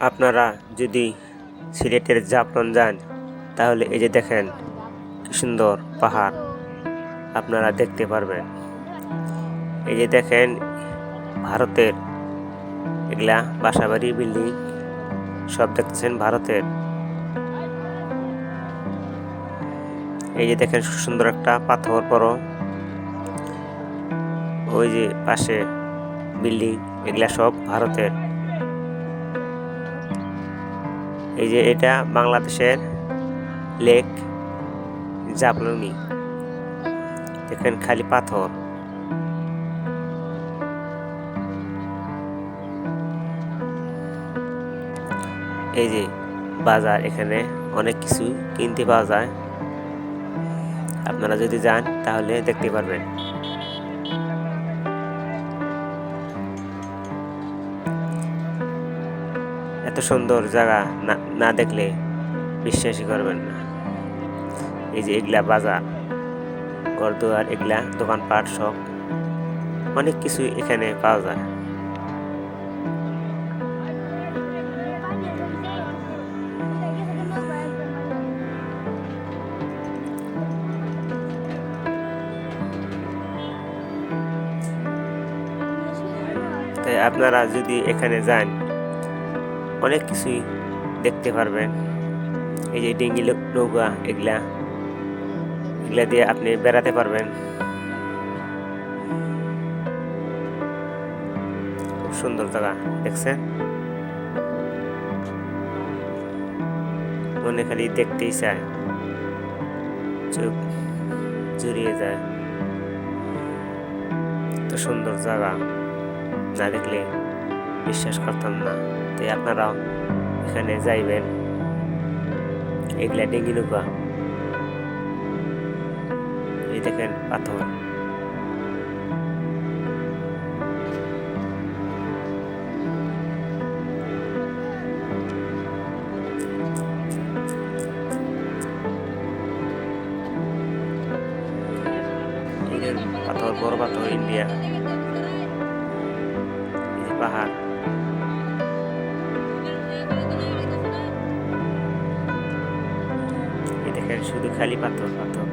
আপনারা যদি সিলেটের জাফলং যান তাহলে এই যে দেখেন কি সুন্দর পাহাড় আপনারা দেখতে পারবেন। এই যে দেখেন ভারতের এগুলা বাসাবাড়ি বিল্ডিং সব দেখতেছেন ভারতের। এই যে দেখেন সুন্দর একটা পাথর বড়, ওই যে পাশে বিল্ডিং এগুলা সব ভারতের। এই যে এটা বাংলাদেশের লেক জাফলং, দেখেন খালি পাথর। এই যে বাজার, এখানে অনেক কিছু কিনতে পাওয়া যায়, আপনারা যদি যান তাহলে দেখতে পারবেন। এত সুন্দর জায়গা না দেখলে বিশ্বাসই করবেন না। এই যে এগুলা বাজার, ঘরদুয়ার, এগুলা দোকানপাট সব অনেক কিছু এখানে পাওয়া যায়। তাই আপনারা যদি এখানে যান অনেক কিছুই দেখতে পারবেন। এই যে ডিঙ্গি নৌকা, এগুলা দিয়ে আপনি বেড়াতে পারবেন। খুব সুন্দর জায়গা দেখছেন, মনে খালি দেখতেই চায়, চোখ জুড়িয়ে যায়। তো সুন্দর জায়গা না দেখলে বিশ্বাস করতাম না। তাই আপনারাও এখানে যাইবেন। এগুলা ডিঙ্গি নৌকা, এই দেখেন পাথর। পাথর, বড় পাথর, ইন্ডিয়া। এই যে পাহাড়, এই দেখেন শুধু খালি পাথর পাথর।